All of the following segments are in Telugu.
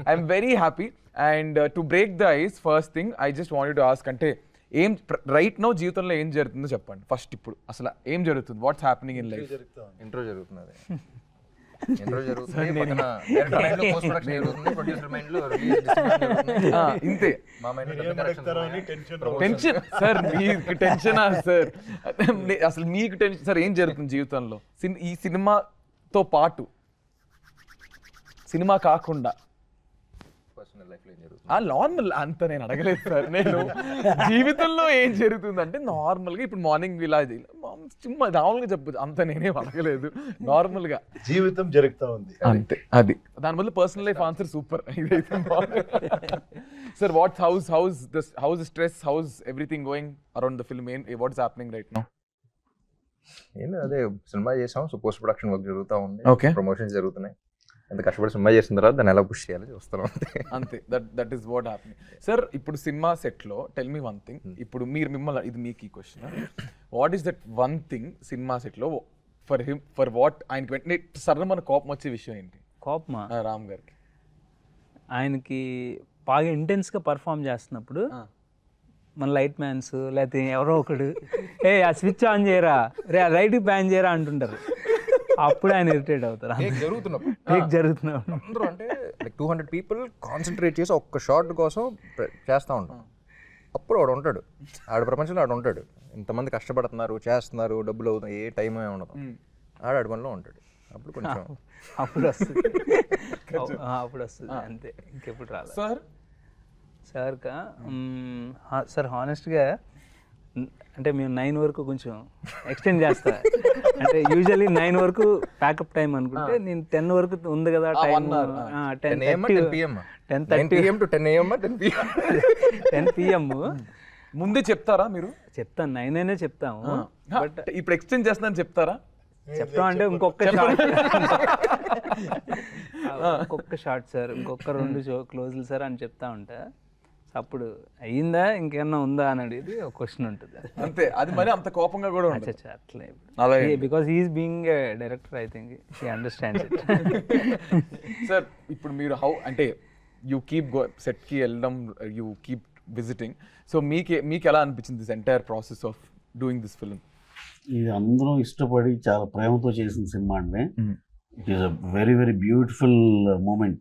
I'm very happy. And to break the ice, first thing I just wanted to ask, అంటే ఏం రైట్ నో జీవితంలో ఏం జరుగుతుందో చెప్పండి ఫస్ట్. ఇప్పుడు అసలు ఏం జరుగుతుంది, what's happening in life? Intro జరుగుతున్నది, ఇంట్రో జరుగుతుంది, పక్కన డైరెక్టర్ మైండ్ లో పోస్ట్ ప్రొడక్షన్ జరుగుతుంది, ప్రొడ్యూసర్ మైండ్ లో రిలీజ్ డిస్ట్రిబ్యూషన్ జరుగుతుంది. ఇంతే. మా మైండ్ లో టెన్షన్ సార్, మీకు టెన్షనా సార్? అసలు మీకు టెన్షన్ సార్, ఏం జరుగుతుంది జీవితంలో ఈ సినిమాతో పాటు, సినిమా కాకుండా పర్సనల్ లైఫ్ లో ఏం జరుగుతుంది? నార్మల్ అంత నేను అడగలేదు సార్. నేను జీవితంలో ఏం జరుగుతుంది అంటే నార్మల్గా ఇప్పుడు మార్నింగ్ ఇలా నార్మల్గా చెప్పచ్చు, అంత నేనేం అడగలేదు. నార్మల్గా జీవితం జరుగుతూ ఉంది అంతే. అది దాని బదులు పర్సనల్ లైఫ్ ఆన్సర్ సూపర్. ఇదైతే sir, house stress, house everything going around the film, what's happening right now? ఏం అదే సినిమా చేసాం, సో పోస్ట్ ప్రొడక్షన్ వర్క్ జరుగుతూ ఉంది, Okay. ప్రమోషన్స్ జరుగుతున్నాయి. ఎంత కష్టపడి సినిమా చేసిన తర్వాత దాన్ని ఎలా పుష్ చేయాలి చూస్తాం అంతే. That is what happening. Sir, ఇప్పుడు సినిమా సెట్లో టెల్ మీ వన్ థింగ్. ఇప్పుడు మిమ్మల్ని, ఇది మీకు ఈ question, what is that one thing cinema సెట్లో ఫర్ వాట్ ఆయనకి వెంటనే సడన్ మన కోపం వచ్చే విషయం ఏంటి? కోపమా? రామ్ గారికి ఆయనకి బాగా ఇంటెన్స్గా పర్ఫామ్ చేస్తున్నప్పుడు మన లైట్ మ్యాన్స్ లేకపోతే ఎవరో ఒకడు ఆ స్విచ్ ఆన్ చేయరా, రే ఆ లైట్కి బ్యాన్ చేయరా అంటుంటారు. అప్పుడు ఆయన ఇరిటేట్ అవుతారు. జరుగుతున్నప్పుడు అందరూ అంటే లైక్ 200 పీపుల్ కాన్సన్ట్రేట్ చేసి ఒక్క షాట్ కోసం చేస్తూ ఉంటాం. అప్పుడు వాడు ఉంటాడు, ఆడ ప్రపంచంలో ఆడు ఉంటాడు, ఇంతమంది కష్టపడుతున్నారు, చేస్తున్నారు, డబ్బులు అవుతాయి, ఏ టైం ఏమి ఉండదు, ఆడు పనిలో ఉంటాడు. అప్పుడు కొంచెం అప్పుడు వస్తుంది, అప్పుడు వస్తుంది అంతే, ఇంకెప్పుడు రాలేదు. సార్ హానెస్ట్గా అంటే మేము 9 వరకు కొంచెం ఎక్స్టెండ్ చేస్తా. అంటే యూజువల్లీ 9 వరకు ప్యాకప్ టైం అనుకుంటే నేను 10 వరకు ఉంది కదా టైం, 10 PM ముందే చెప్తారా మీరు? చెప్తాను, 9 అయినా చెప్తాము. బట్ ఇప్పుడు ఎక్స్టెండ్ చేస్తానని చెప్తారా? చెప్తాం అంటే ఇంకొక షార్ట్ సార్, ఇంకొక 2 క్లోజ్లు సార్ అని చెప్తా ఉంటా. అప్పుడు అయ్యిందా ఇంకేమన్నా ఉందా అని అడిగి ఒక క్వశ్చన్ ఉంటుంది అంతే. అది మరి అంత కోపంగా కూడా ఉంటుంది అట్లే, because he's being a director, I think he understands it. Sir, ఇప్పుడు మీరు అంటే యూ కీప్ సెట్కి వెళ్ళడం, యూ కీప్ విజిటింగ్, సో మీకు ఎలా అనిపించింది this entire process of doing this film? ఇది అందరూ ఇష్టపడి చాలా ప్రేమతో చేసిన సినిమా అండి. It is a very very beautiful moment.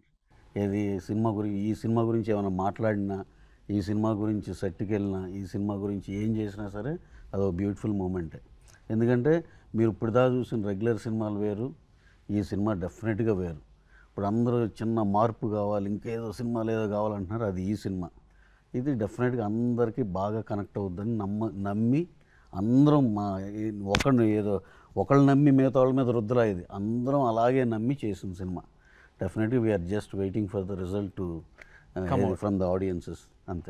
ఈ సినిమా గురించి ఏమైనా మాట్లాడినా, ఈ సినిమా గురించి సెట్కి వెళ్ళినా, ఈ సినిమా గురించి ఏం చేసినా సరే అదొక బ్యూటిఫుల్ మూమెంటే. ఎందుకంటే మీరు ఇప్పుడు దాకా చూసిన రెగ్యులర్ సినిమాలు వేరు, ఈ సినిమా డెఫినెట్గా వేరు. ఇప్పుడు అందరూ చిన్న మార్పు కావాలి, ఇంకేదో సినిమాలు ఏదో కావాలంటున్నారు, అది ఈ సినిమా. ఇది డెఫినెట్గా అందరికీ బాగా కనెక్ట్ అవుద్దని నమ్మి అందరం ఒకళ్ళు నమ్మి మిగతా వాళ్ళ మీద రుద్దులా, ఇది అందరం అలాగే నమ్మి చేసిన సినిమా. Definitely we're just waiting for the result from the audiences అంతే.